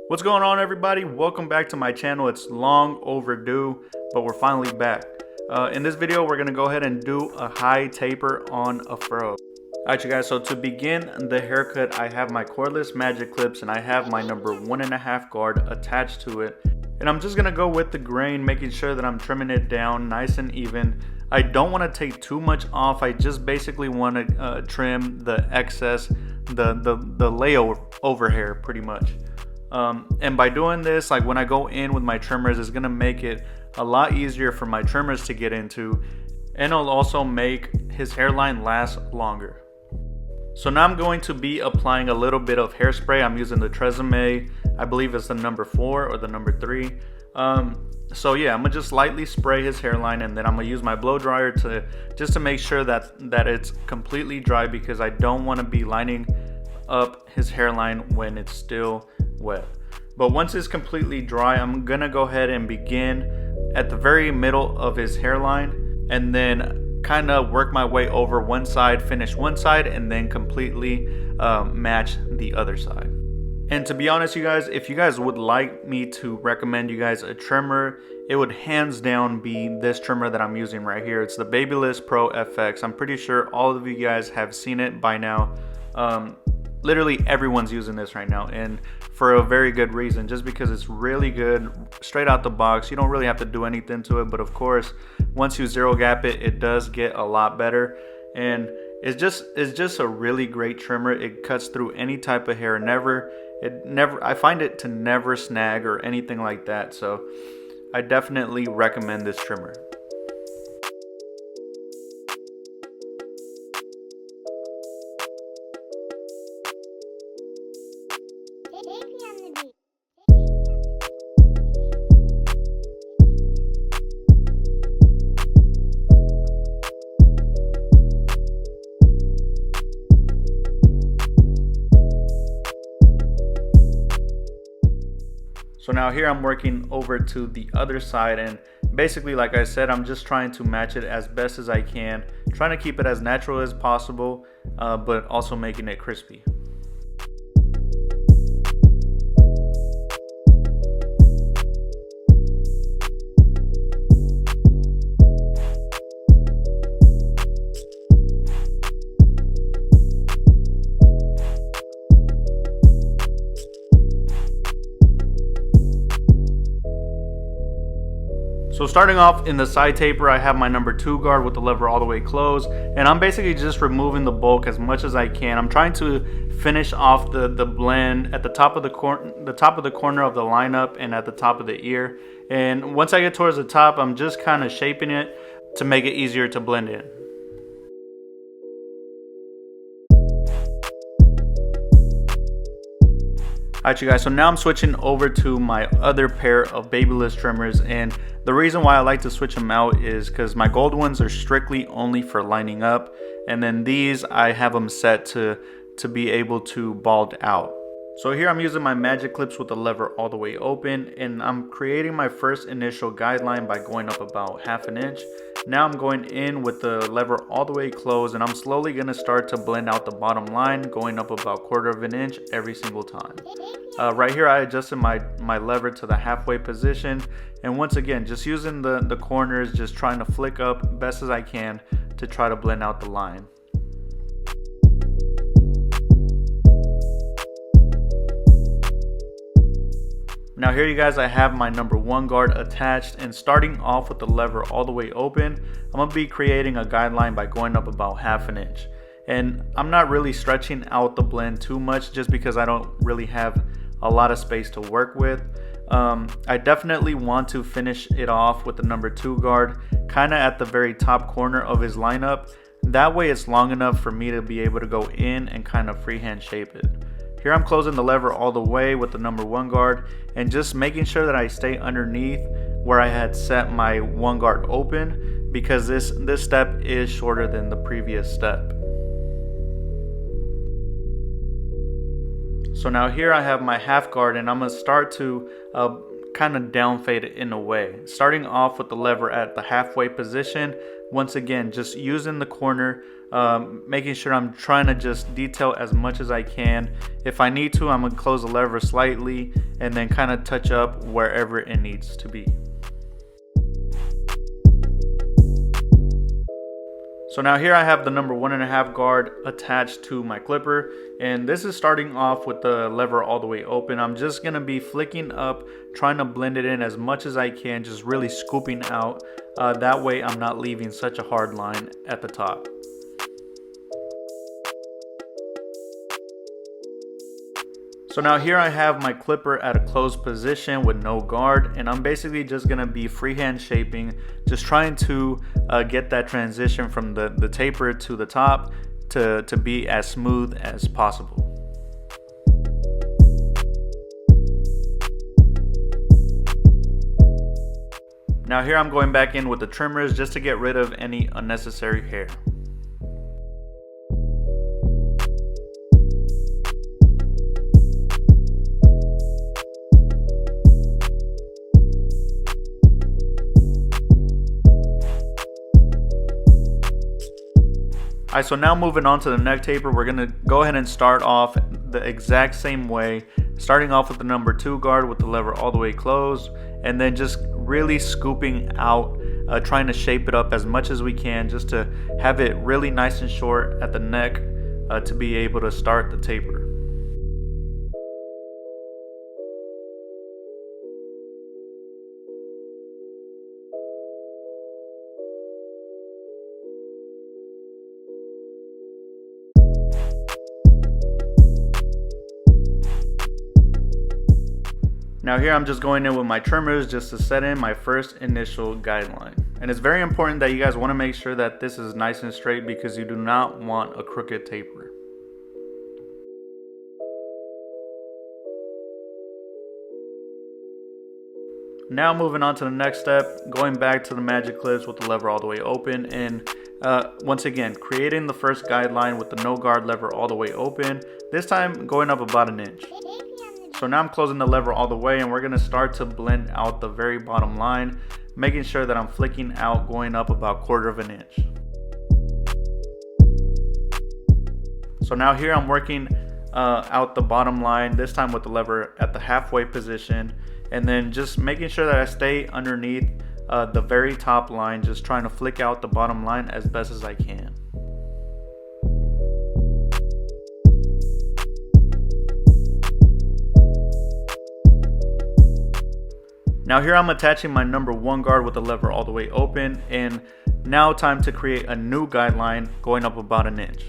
What's going on, everybody? Welcome back to my channel. It's long overdue, but we're finally back. In this video, we're gonna go ahead and do a high taper on a fro. Alright, you guys, so to begin the haircut, I have my cordless magic clips and I have my number 1.5 guard attached to it. And I'm just gonna go with the grain, making sure that I'm trimming it down nice and even. I don't want to take too much off. I just basically want to trim the excess, the layover hair pretty much. And by doing this, like when I go in with my trimmers, it's gonna make it a lot easier for my trimmers to get into, and it'll also make his hairline last longer. So now I'm going to be applying a little bit of hairspray. I'm using the Tresemme, I believe it's the number 4 or the number 3. So yeah, I'm gonna just lightly spray his hairline, and then I'm gonna use my blow dryer to make sure that it's completely dry, because I don't want to be lining up his hairline when it's still wet. But once it's completely dry, I'm gonna go ahead and begin at the very middle of his hairline, and then kind of work my way over one side, finish one side, and then completely match the other side. And to be honest, you guys, if you guys would like me to recommend you guys a trimmer, it would hands down be this trimmer that I'm using right here. It's the Babyliss Pro FX. I'm pretty sure all of you guys have seen it by now. Literally everyone's using this right now, and for a very good reason, just because it's really good straight out the box. You don't really have to do anything to it, but of course once you zero gap it, it does get a lot better. And it's just a really great trimmer. It cuts through any type of hair. I find it to never snag or anything like that, so I definitely recommend this trimmer. So now here I'm working over to the other side, and basically, like I said, I'm just trying to match it as best as I can, trying to keep it as natural as possible, but also making it crispy. So starting off in the side taper, I have my number 2 guard with the lever all the way closed, and I'm basically just removing the bulk as much as I can. I'm trying to finish off the blend at the top of the corner of the lineup and at the top of the ear. And once I get towards the top, I'm just kind of shaping it to make it easier to blend in. Alright, you guys, so now I'm switching over to my other pair of Babyliss trimmers, and the reason why I like to switch them out is because my gold ones are strictly only for lining up, and then these I have them set to be able to bald out. So here I'm using my magic clips with the lever all the way open, and I'm creating my first initial guideline by going up about 1/2 inch. Now I'm going in with the lever all the way closed, and I'm slowly going to start to blend out the bottom line, going up about 1/4 inch every single time. Right here I adjusted my lever to the halfway position, and once again just using the corners, just trying to flick up best as I can to try to blend out the line. Now here, you guys, I have my number 1 guard attached, and starting off with the lever all the way open, I'm going to be creating a guideline by going up about 1/2 inch. And I'm not really stretching out the blend too much, just because I don't really have a lot of space to work with. I definitely want to finish it off with the number 2 guard kind of at the very top corner of his lineup. That way it's long enough for me to be able to go in and kind of freehand shape it. Here I'm closing the lever all the way with the number 1 guard, and just making sure that I stay underneath where I had set my 1 guard open, because this step is shorter than the previous step. So now here I have my 1/2 guard, and I'm going to start to kind of down fade it in a way. Starting off with the lever at the halfway position, once again, just using the corner, making sure I'm trying to just detail as much as I can. If I need to, I'm gonna close the lever slightly and then kind of touch up wherever it needs to be. So now here I have the number 1.5 guard attached to my clipper, and this is starting off with the lever all the way open. I'm just gonna be flicking up, trying to blend it in as much as I can, just really scooping out. That way I'm not leaving such a hard line at the top. So now here I have my clipper at a closed position with no guard, and I'm basically just gonna be freehand shaping, just trying to get that transition from the taper to the top to be as smooth as possible. Now here I'm going back in with the trimmers just to get rid of any unnecessary hair. Alright, so now moving on to the neck taper, we're going to go ahead and start off the exact same way, starting off with the number 2 guard with the lever all the way closed, and then just really scooping out, trying to shape it up as much as we can just to have it really nice and short at the neck to be able to start the taper. Now here I'm just going in with my trimmers just to set in my first initial guideline. And it's very important that you guys want to make sure that this is nice and straight because you do not want a crooked taper. Now moving on to the next step, going back to the magic clips with the lever all the way open, and once again creating the first guideline with the no guard lever all the way open, this time going up about an inch. So now I'm closing the lever all the way, and we're going to start to blend out the very bottom line, making sure that I'm flicking out going up about 1/4 inch. So now here I'm working out the bottom line, this time with the lever at the halfway position, and then just making sure that I stay underneath the very top line, just trying to flick out the bottom line as best as I can. Now here I'm attaching my number 1 guard with the lever all the way open, and now time to create a new guideline going up about an inch.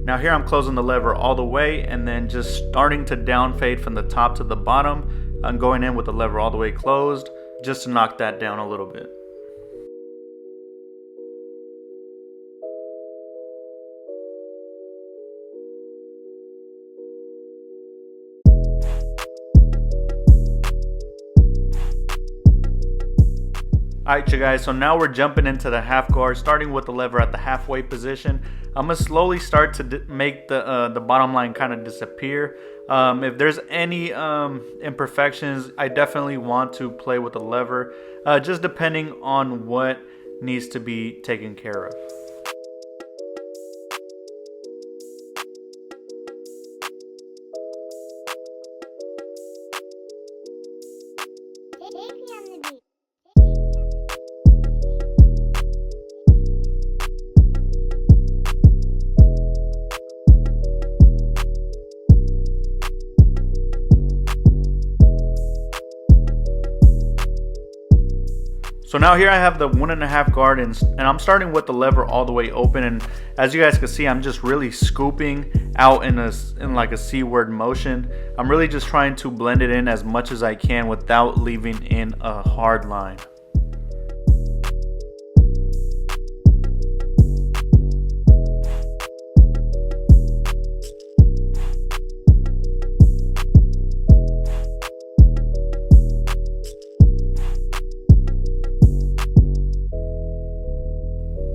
Now here I'm closing the lever all the way and then just starting to down fade from the top to the bottom. I'm going in with the lever all the way closed just to knock that down a little bit. Alright you guys, so now we're jumping into the half guard, starting with the lever at the halfway position. I'm going to slowly start to make the bottom line kind of disappear. If there's any imperfections, I definitely want to play with the lever, just depending on what needs to be taken care of. So now here I have the 1.5 guard and I'm starting with the lever all the way open, and as you guys can see, I'm just really scooping out in like a C-word motion. I'm really just trying to blend it in as much as I can without leaving in a hard line.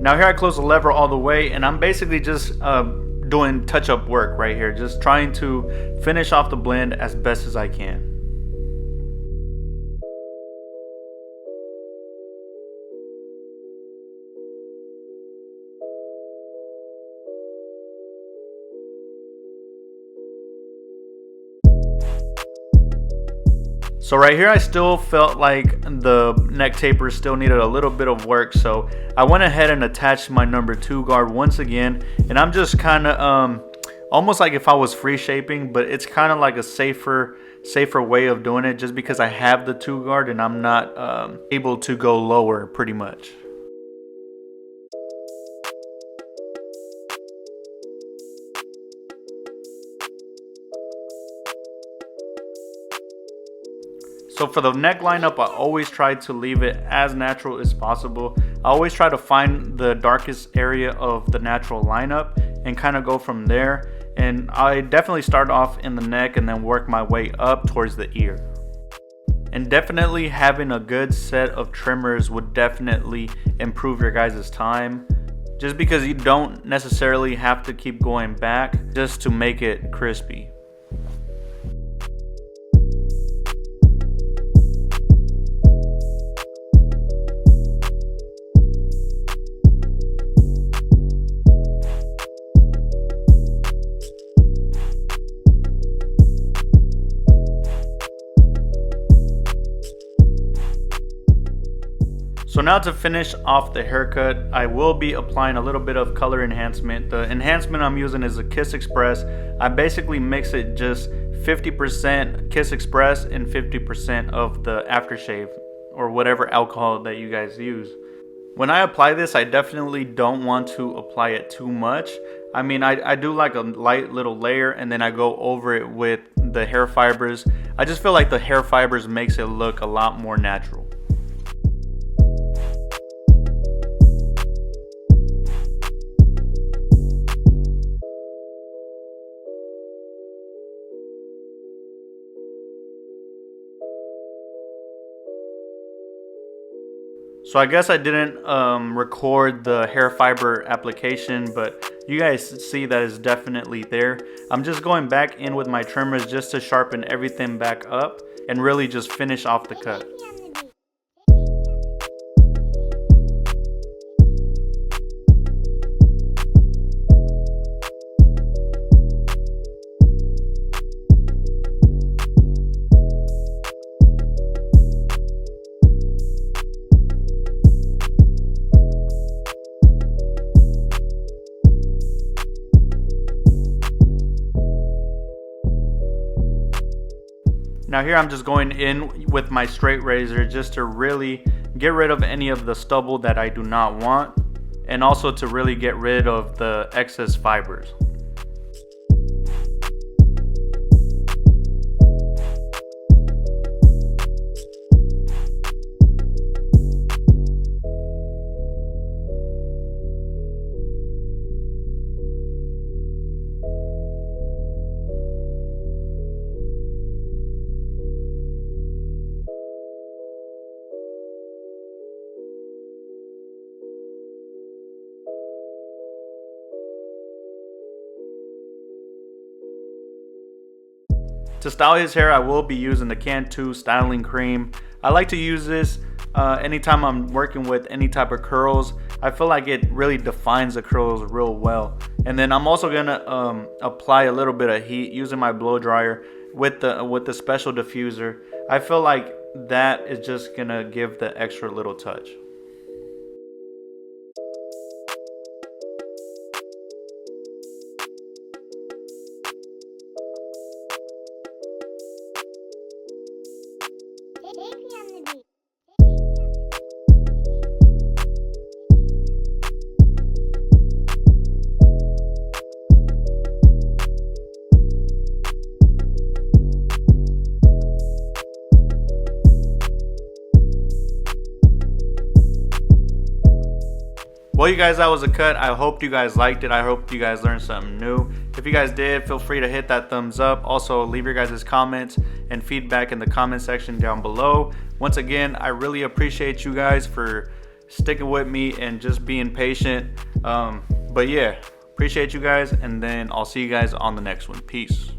Now here I close the lever all the way, and I'm basically just doing touch-up work right here, just trying to finish off the blend as best as I can. So right here I still felt like the neck taper still needed a little bit of work, so I went ahead and attached my number 2 guard once again, and I'm just kind of almost like if I was free shaping, but it's kind of like a safer way of doing it, just because I have the 2 guard and I'm not able to go lower pretty much. So for the neck lineup, I always try to leave it as natural as possible. I always try to find the darkest area of the natural lineup and kind of go from there. And I definitely start off in the neck and then work my way up towards the ear. And definitely having a good set of trimmers would definitely improve your guys' time, just because you don't necessarily have to keep going back just to make it crispy. So now to finish off the haircut, I will be applying a little bit of color enhancement. The enhancement I'm using is a Kiss Express. I basically mix it just 50% Kiss Express and 50% of the aftershave or whatever alcohol that you guys use. When I apply this, I definitely don't want to apply it too much. I mean, I do like a light little layer and then I go over it with the hair fibers. I just feel like the hair fibers makes it look a lot more natural. So I guess I didn't record the hair fiber application, but you guys see that it's definitely there. I'm just going back in with my trimmers just to sharpen everything back up and really just finish off the cut. Now here I'm just going in with my straight razor just to really get rid of any of the stubble that I do not want, and also to really get rid of the excess fibers. To style his hair, I will be using the Cantu styling cream. I like to use this anytime I'm working with any type of curls. I feel like it really defines the curls real well. And then I'm also gonna apply a little bit of heat using my blow dryer with the special diffuser. I feel like that is just gonna give the extra little touch. Well, you guys, that was a cut. I hope you guys liked it. I hope you guys learned something new. If you guys did, feel free to hit that thumbs up. Also, leave your guys' comments and feedback in the comment section down below. Once again, I really appreciate you guys for sticking with me and just being patient. But yeah, appreciate you guys, and then I'll see you guys on the next one. Peace.